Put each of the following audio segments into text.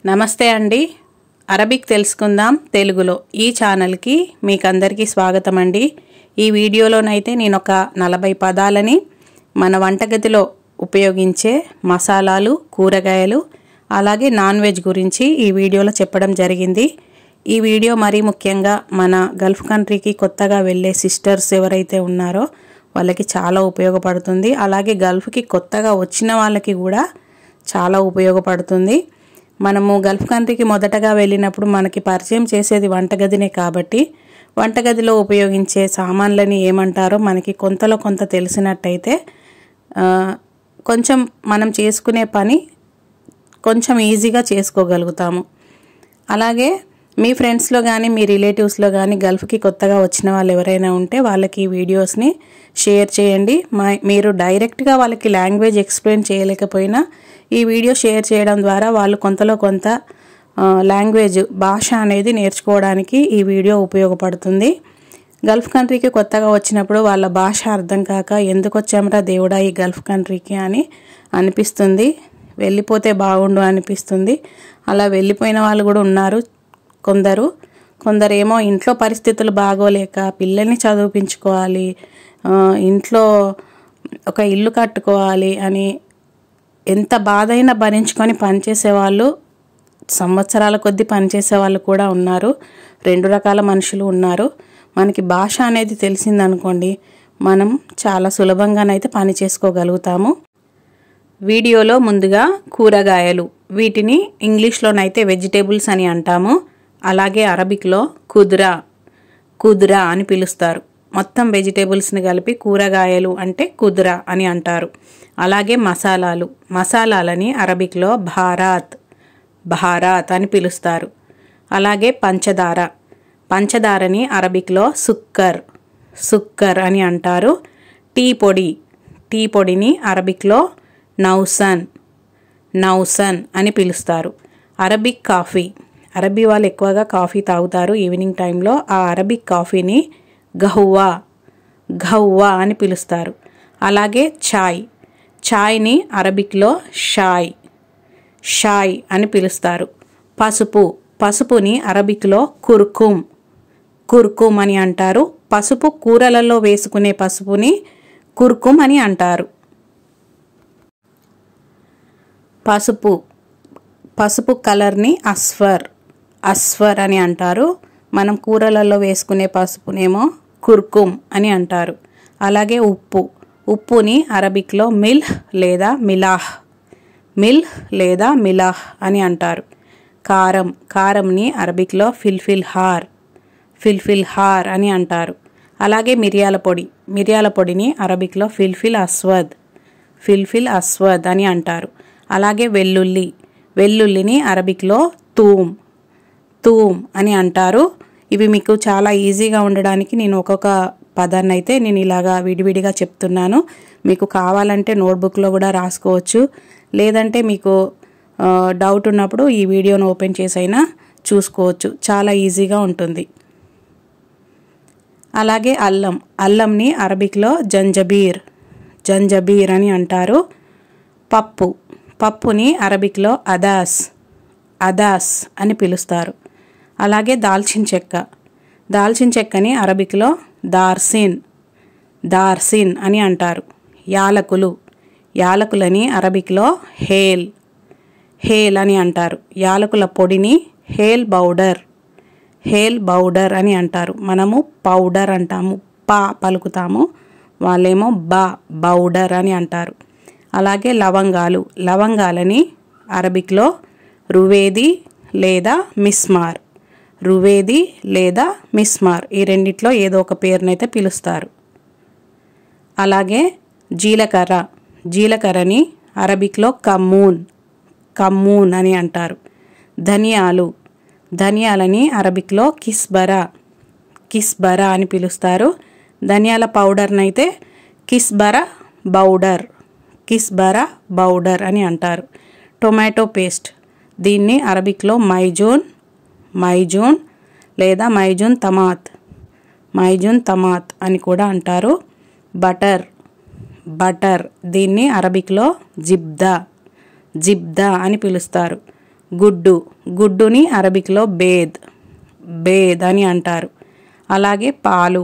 నమస్తే అండి. అరబిక్ తెలుసుకుందాం తెలుగులో ఈ ఛానల్కి మీకందరికీ స్వాగతం అండి. ఈ వీడియోలోనైతే నేను ఒక 40 పదాలని మన వంటగదిలో ఉపయోగించే మసాలాలు, కూరగాయలు, అలాగే నాన్ వెజ్ గురించి ఈ వీడియోలో చెప్పడం జరిగింది. ఈ వీడియో మరీ ముఖ్యంగా మన గల్ఫ్ కంట్రీకి కొత్తగా వెళ్ళే సిస్టర్స్ ఎవరైతే ఉన్నారో వాళ్ళకి చాలా ఉపయోగపడుతుంది. అలాగే గల్ఫ్కి కొత్తగా వచ్చిన వాళ్ళకి కూడా చాలా ఉపయోగపడుతుంది. మనము గల్ఫ్ కంట్రీకి మొదటగా వెళ్ళినప్పుడు మనకి పరిచయం చేసేది వంటగదినే కాబట్టి వంటగదిలో ఉపయోగించే సామాన్లని ఏమంటారో మనకి కొంతలో కొంత తెలిసినట్టయితే కొంచెం మనం చేసుకునే పని కొంచెం ఈజీగా చేసుకోగలుగుతాము. అలాగే మీ ఫ్రెండ్స్లో కానీ మీ రిలేటివ్స్లో కానీ గల్ఫ్కి కొత్తగా వచ్చిన వాళ్ళు ఎవరైనా ఉంటే వాళ్ళకి ఈ వీడియోస్ని షేర్ చేయండి. మీరు డైరెక్ట్గా వాళ్ళకి లాంగ్వేజ్ ఎక్స్ప్లెయిన్ చేయలేకపోయినా ఈ వీడియో షేర్ చేయడం ద్వారా వాళ్ళు కొంతలో కొంత లాంగ్వేజ్ భాష అనేది నేర్చుకోవడానికి ఈ వీడియో ఉపయోగపడుతుంది. గల్ఫ్ కంట్రీకి కొత్తగా వచ్చినప్పుడు వాళ్ళ భాష అర్థం కాక ఎందుకు వచ్చామరా దేవుడా ఈ గల్ఫ్ కంట్రీకి అని అనిపిస్తుంది. వెళ్ళిపోతే బాగుండు అనిపిస్తుంది. అలా వెళ్ళిపోయిన వాళ్ళు కూడా ఉన్నారు. కొందరేమో ఇంట్లో పరిస్థితులు బాగోలేక పిల్లల్ని చదివించుకోవాలి, ఇంట్లో ఒక ఇల్లు కట్టుకోవాలి అని ఎంత బాధైనా భరించుకొని పనిచేసేవాళ్ళు, సంవత్సరాల కొద్దీ పనిచేసే వాళ్ళు కూడా ఉన్నారు. 2 రకాల మనుషులు ఉన్నారు. మనకి భాష అనేది తెలిసిందనుకోండి మనం చాలా సులభంగానైతే పని చేసుకోగలుగుతాము. వీడియోలో ముందుగా కూరగాయలు, వీటిని ఇంగ్లీష్లోనైతే వెజిటేబుల్స్ అని అంటాము. అలాగే అరబిక్లో కుద్రా అని పిలుస్తారు. మొత్తం వెజిటేబుల్స్ని కలిపి కూరగాయలు అంటే కుద్రా అని అంటారు. అలాగే మసాలాలని అరబిక్లో బహారాత్ అని పిలుస్తారు. అలాగే పంచదారని అరబిక్లో సుక్కర్ అని అంటారు. టీ పొడిని అరబిక్లో నౌసన్ అని పిలుస్తారు. అరబిక్ కాఫీ, అరబీ వాళ్ళు ఎక్కువగా కాఫీ తాగుతారు ఈవినింగ్ టైంలో. ఆ అరబిక్ కాఫీని గహ్వా అని పిలుస్తారు. అలాగే చాయ్ని అరబిక్లో షాయ్ అని పిలుస్తారు. పసుపుని అరబిక్లో కుర్కుమ్ అని అంటారు. పసుపు కూరలలో వేసుకునే పసుపుని కుర్కుమ్ అని అంటారు. పసుపు కలర్ని అస్ఫర్ అని అంటారు. మనం కూరలలో వేసుకునే పసుపునేమో కుర్కుమ్ అని అంటారు. అలాగే ఉప్పుని అరబిక్లో మిల్హ్ లేదా మిలాహ్ అని అంటారు. కారంని అరబిక్లో ఫిల్ఫిల్ హార్ అని అంటారు. అలాగే మిరియాల పొడిని అరబిక్లో ఫిల్ఫిల్ అస్వద్ అని అంటారు. అలాగే వెల్లుల్లిని అరబిక్లో తూమ్ అని అంటారు. ఇవి మీకు చాలా ఈజీగా ఉండడానికి నేను ఒక్కొక్క పదాన్ని అయితే నేను ఇలాగా విడివిడిగా చెప్తున్నాను. మీకు కావాలంటే నోట్బుక్లో కూడా రాసుకోవచ్చు, లేదంటే మీకు డౌట్ ఉన్నప్పుడు ఈ వీడియోను ఓపెన్ చేసైనా చూసుకోవచ్చు. చాలా ఈజీగా ఉంటుంది. అలాగే అల్లంని అరబిక్లో జంజబీర్ అని అంటారు. పప్పుని అరబిక్లో అదాస్ అని పిలుస్తారు. అలాగే దాల్చిన చెక్కని అరబిక్లో దార్సిన్ అని అంటారు. యాలకులని అరబిక్లో హేల్ అని అంటారు. యాలకుల పొడిని హేల్ బౌడర్ అని అంటారు. మనము పౌడర్ అంటాము, పలుకుతాము, వాళ్ళేమో బౌడర్ అని అంటారు. అలాగే లవంగాలని అరబిక్లో రువేది లేదా మిస్మార్ ఈ రెండిట్లో ఏదో ఒక పేరునైతే పిలుస్తారు. అలాగే జీలకర్రని అరబిక్లో కమ్మూన్ అని అంటారు. ధనియాలని అరబిక్లో కిస్బరా అని పిలుస్తారు. ధనియాల పౌడర్నైతే కిస్బరా బౌడర్ అని అంటారు. టొమాటో పేస్ట్, దీన్ని అరబిక్లో మైజూన్ లేదా మైజూన్ తమాత్ అని కూడా అంటారు. బటర్ దీన్ని అరబిక్లో జిబ్దా అని పిలుస్తారు. గుడ్డు, గుడ్డుని అరబిక్లో బేద్, బేద్ అని అంటారు. అలాగే పాలు,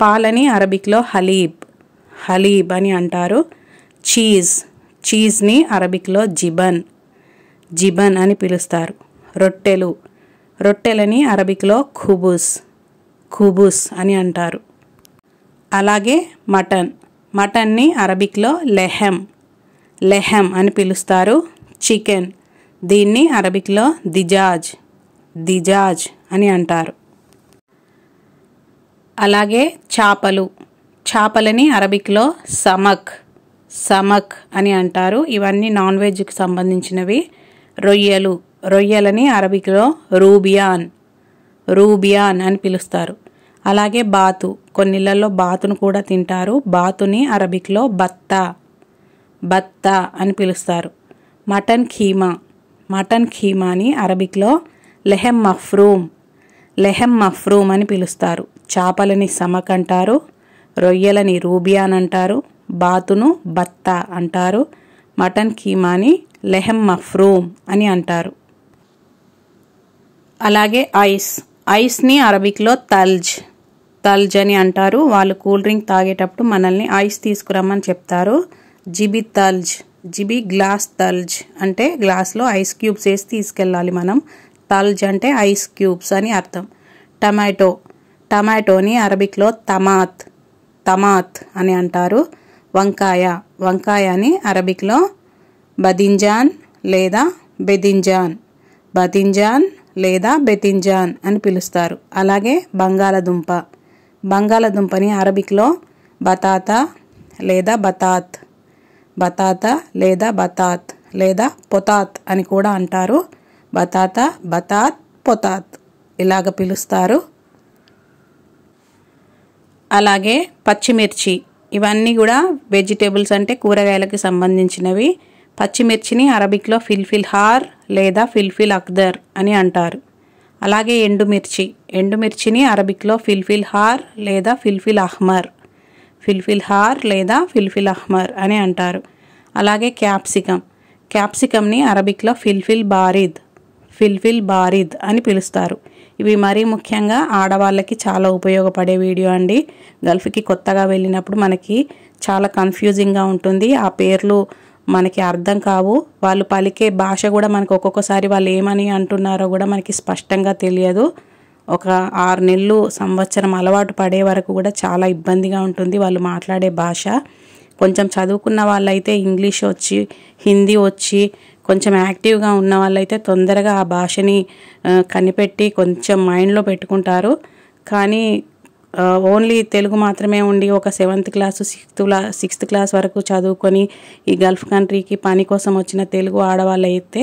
పాలని అరబిక్లో హలీబ్, హలీబ్ అని అంటారు. చీజ్, చీజ్ని అరబిక్లో జిబన్, జిబన్ అని పిలుస్తారు. రొట్టెలు, రొట్టెలని అరబిక్లో ఖుబుస్, ఖుబుస్ అని అంటారు. అలాగే మటన్, మటన్ని అరబిక్లో లెహెమ్, లెహెమ్ అని పిలుస్తారు. చికెన్, దీన్ని అరబిక్లో దిజాజ్, దిజాజ్ అని అంటారు. అలాగే చేపలు, చేపలని అరబిక్లో సమక్, సమక్ అని అంటారు. ఇవన్నీ నాన్ వెజ్కి సంబంధించినవి. రొయ్యలు, రొయ్యలని అరబిక్లో రూబియాన్, రూబియాన్ అని పిలుస్తారు. అలాగే బాతు, కొన్నిళ్ళల్లో బాతును కూడా తింటారు. బాతుని అరబిక్లో బత్తా, బత్తా అని పిలుస్తారు. మటన్ ఖీమా, మటన్ ఖీమాని అరబిక్లో లెహెమ్ మఫ్రూమ్, లెహెమ్ మఫ్రూమ్ అని పిలుస్తారు. చేపలని సమక్ అంటారు, రొయ్యలని రూబియాన్ అంటారు, బాతును బత్తా అంటారు, మటన్ కీమాని లెహెమ్ మఫ్రూమ్ అని అంటారు. అలాగే ఐస్, ఐస్ని అరబిక్లో తల్జ్, తల్జ్ అని అంటారు. వాళ్ళు కూల్ డ్రింక్ తాగేటప్పుడు మనల్ని ఐస్ తీసుకురమ్మని చెప్తారు. జిబి తల్జ్, జిబి గ్లాస్ తల్జ్ అంటే గ్లాస్లో ఐస్ క్యూబ్స్ వేసి తీసుకెళ్ళాలి మనం. తల్జ్ అంటే ఐస్ క్యూబ్స్ అని అర్థం. టమాటో, టమాటోని అరబిక్లో తమాత్, తమాత్ అని అంటారు. వంకాయ, వంకాయని అరబిక్లో బదింజాన్ లేదా బెదింజాన్, బదింజాన్ లేదా బెతింజాన్ అని పిలుస్తారు. అలాగే బంగాళదుంప, బంగాళదుంపని అరబిక్లో బతాతా లేదా బతాత్, బతాతా లేదా బతాత్ లేదా పొతాత్ అని కూడా అంటారు. బతాతా, బతాత్, పొతాత్ ఇలాగ పిలుస్తారు. అలాగే పచ్చిమిర్చి, ఇవన్నీ కూడా వెజిటేబుల్స్ అంటే కూరగాయలకు సంబంధించినవి. పచ్చిమిర్చిని అరబిక్లో ఫిల్ఫిల్ హార్ లేదా ఫిల్ఫిల్ అక్దర్ అని అంటారు. అలాగే ఎండుమిర్చి, ఎండుమిర్చిని అరబిక్లో ఫిల్ఫిల్ హార్ లేదా ఫిల్ఫిల్ అహ్మర్, ఫిల్ఫిల్ హార్ లేదా ఫిల్ఫిల్ అహ్మర్ అని అంటారు. అలాగే క్యాప్సికమ్, క్యాప్సికమ్ని అరబిక్లో ఫిల్ఫిల్ బారిద్, ఫిల్ఫిల్ బారిద్ అని పిలుస్తారు. ఇవి మరీ ముఖ్యంగా ఆడవాళ్ళకి చాలా ఉపయోగపడే వీడియో అండి. గల్ఫ్కి కొత్తగా వెళ్ళినప్పుడు మనకి చాలా కన్ఫ్యూజింగ్గా ఉంటుంది. ఆ పేర్లు మనకి అర్థం కావు. వాళ్ళు పలికే భాష కూడా మనకు ఒక్కొక్కసారి వాళ్ళు ఏమని అంటున్నారో కూడా మనకి స్పష్టంగా తెలియదు. ఒక 6 నెలలు సంవత్సరం అలవాటు పడే వరకు కూడా చాలా ఇబ్బందిగా ఉంటుంది వాళ్ళు మాట్లాడే భాష. కొంచెం చదువుకున్న వాళ్ళైతే ఇంగ్లీష్ వచ్చి, హిందీ వచ్చి కొంచెం యాక్టివ్గా ఉన్న వాళ్ళైతే తొందరగా ఆ భాషని కనిపెట్టి కొంచెం మైండ్లో పెట్టుకుంటారు. కానీ ఓన్లీ తెలుగు మాత్రమే ఉండి ఒక 7th క్లాసు 6th క్లాస్ వరకు చదువుకొని ఈ గల్ఫ్ కంట్రీకి పని కోసం వచ్చిన తెలుగు ఆడవాళ్ళు అయితే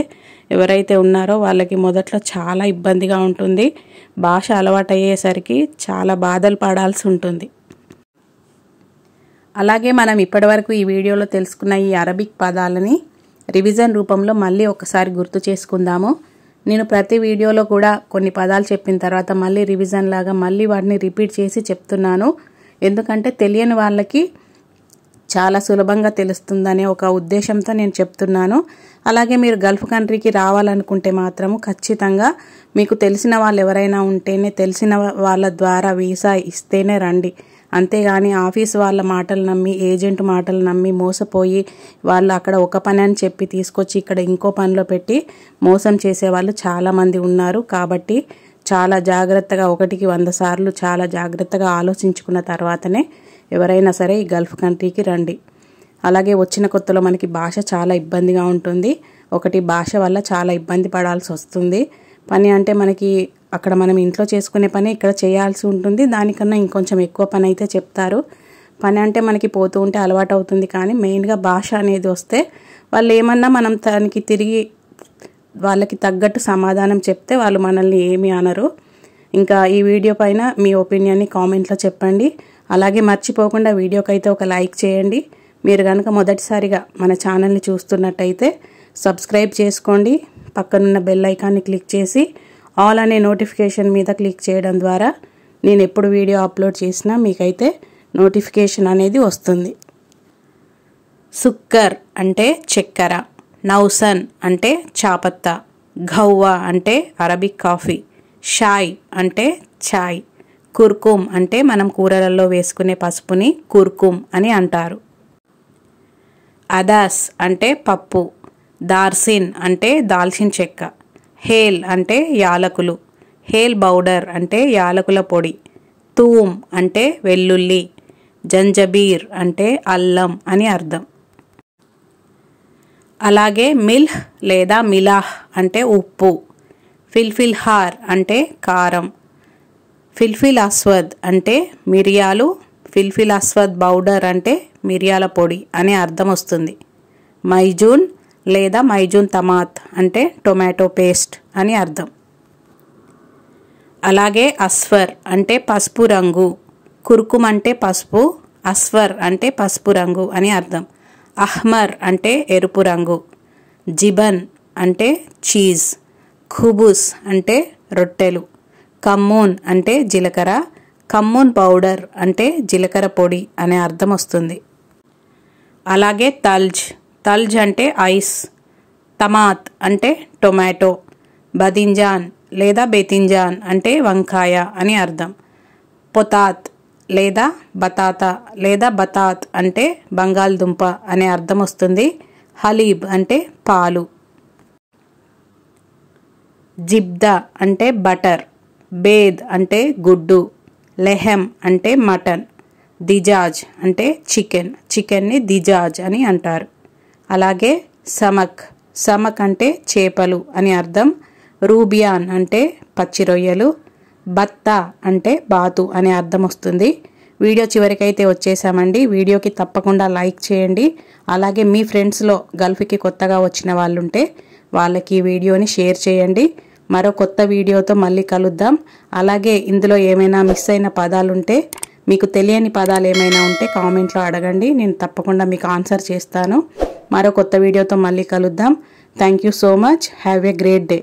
ఎవరైతే ఉన్నారో వాళ్ళకి మొదట్లో చాలా ఇబ్బందిగా ఉంటుంది. భాష అలవాటు అయ్యేసరికి చాలా బాధలు పడాల్సి ఉంటుంది. అలాగే మనం ఇప్పటివరకు ఈ వీడియోలో తెలుసుకున్న ఈ అరబిక్ పదాలని రివిజన్ రూపంలో మళ్ళీ ఒకసారి గుర్తు చేసుకుందాము. నేను ప్రతి వీడియోలో కూడా కొన్ని పదాలు చెప్పిన తర్వాత మళ్ళీ రివిజన్ లాగా మళ్ళీ వాటిని రిపీట్ చేసి చెప్తున్నాను. ఎందుకంటే తెలియని వాళ్ళకి చాలా సులభంగా తెలుస్తుందనే ఒక ఉద్దేశంతో నేను చెప్తున్నాను. అలాగే మీరు గల్ఫ్ కంట్రీకి రావాలనుకుంటే మాత్రము ఖచ్చితంగా మీకు తెలిసిన వాళ్ళు ఎవరైనా ఉంటేనే, తెలిసిన వాళ్ళ ద్వారా వీసా ఇస్తేనే రండి. అంతేగాని ఆఫీస్ వాళ్ళ మాటలు నమ్మి, ఏజెంట్ మాటలు నమ్మి మోసపోయి వాళ్ళు అక్కడ ఒక పని అని చెప్పి తీసుకొచ్చి ఇక్కడ ఇంకో పనిలో పెట్టి మోసం చేసేవాళ్ళు చాలామంది ఉన్నారు. కాబట్టి చాలా జాగ్రత్తగా, 1కి 100 సార్లు చాలా జాగ్రత్తగా ఆలోచించుకున్న తర్వాతనే ఎవరైనా సరే ఈ గల్ఫ్ కంట్రీకి రండి. అలాగే వచ్చిన కొత్తలో మనకి భాష చాలా ఇబ్బందిగా ఉంటుంది. ఒకటి భాష వల్ల చాలా ఇబ్బంది పడాల్సి వస్తుంది. పని అంటే మనకి అక్కడ మనం ఇంట్లో చేసుకునే పని ఇక్కడ చేయాల్సి ఉంటుంది. దానికన్నా ఇంకొంచెం ఎక్కువ పని అయితే చెప్తారు. పని అంటే మనకి పోతూ ఉంటే అలవాటు అవుతుంది. కానీ మెయిన్గా భాష అనేది వస్తే వాళ్ళు ఏమన్నా మనం దానికి తిరిగి వాళ్ళకి తగ్గట్టు సమాధానం చెప్తే వాళ్ళు మనల్ని ఏమీ అనరు. ఇంకా ఈ వీడియో పైన మీ ఒపీనియన్ని కామెంట్లో చెప్పండి. అలాగే మర్చిపోకుండా వీడియోకి అయితే ఒక లైక్ చేయండి. మీరు కనుక మొదటిసారిగా మన ఛానల్ని చూస్తున్నట్టయితే సబ్స్క్రైబ్ చేసుకోండి. పక్కనున్న బెల్ ఐకాన్ని క్లిక్ చేసి ఆల్ అనే నోటిఫికేషన్ మీద క్లిక్ చేయడం ద్వారా నేను ఎప్పుడు వీడియో అప్లోడ్ చేసినా మీకైతే నోటిఫికేషన్ అనేది వస్తుంది. సుక్కర్ అంటే చక్కెర, నౌసన్ అంటే చాపత్త, ఘవ్వా అంటే అరబిక్ కాఫీ, షాయ్ అంటే ఛాయ్, కుర్కుమ్ అంటే మనం కూరలలో వేసుకునే పసుపుని కుర్కుమ్ అని అంటారు. అదాస్ అంటే పప్పు, దార్సిన్ అంటే దాల్చిన చెక్క, హేల్ అంటే యాలకులు, హేల్ పౌడర్ అంటే యాలకుల పొడి, తూమ్ అంటే వెల్లుల్లి, జంజబీర్ అంటే అల్లం అని అర్థం. అలాగే మిల్హ్ లేదా మిలాహ్ అంటే ఉప్పు, ఫిల్ఫిల్ హార్ అంటే కారం, ఫిల్ఫిల్ అస్వద్ అంటే మిరియాలు, ఫిల్ఫిల్ అస్వద్ పౌడర్ అంటే మిరియాల పొడి అనే అర్థం వస్తుంది. మైజూన్ లేదా మైజూన్ తమాత్ అంటే టొమాటో పేస్ట్ అని అర్థం. అలాగే అస్వర్ అంటే పసుపు రంగు, కుర్కుమ్ అంటే పసుపు, అస్వర్ అంటే పసుపు రంగు అని అర్థం. అహ్మర్ అంటే ఎరుపు రంగు, జిబన్ అంటే చీజ్, ఖుబుస్ అంటే రొట్టెలు, కమ్మూన్ అంటే జీలకర్ర, కమ్మూన్ పౌడర్ అంటే జీలకర్ర పొడి అనే అర్థం వస్తుంది. అలాగే తల్జ్ అంటే ఐస్, తమాత్ అంటే టొమాటో, బదింజాన్ లేదా బెతింజాన్ అంటే వంకాయ అని అర్థం. పొతాత్ లేదా బతాతా లేదా బతాత్ అంటే బంగాళదుంప అనే అర్థం వస్తుంది. హలీబ్ అంటే పాలు. జిబ్దా అంటే బటర్, బేద్ అంటే గుడ్డు, లెహెమ్ అంటే మటన్, దిజాజ్ అంటే చికెన్ని దిజాజ్ అని అంటారు. అలాగే సమక్ అంటే చేపలు అని అర్థం. రూబియాన్ అంటే పచ్చి రొయ్యలు, బత్తా అంటే బాతు అనే అర్థం వస్తుంది. వీడియో చివరికైతే వచ్చేసామండి. వీడియోకి తప్పకుండా లైక్ చేయండి. అలాగే మీ ఫ్రెండ్స్లో గల్ఫ్కి కొత్తగా వచ్చిన వాళ్ళు ఉంటే వాళ్ళకి ఈ వీడియోని షేర్ చేయండి. మరో కొత్త వీడియోతో మళ్ళీ కలుద్దాం. అలాగే ఇందులో ఏమైనా మిస్ అయిన పదాలుంటే, మీకు తెలియని పదాలు ఏమైనా ఉంటే కామెంట్లో అడగండి, నేను తప్పకుండా మీకు ఆన్సర్ చేస్తాను. మరో కొత్త వీడియోతో మళ్ళీ కలుద్దాం. Thank you so much. Have a great day.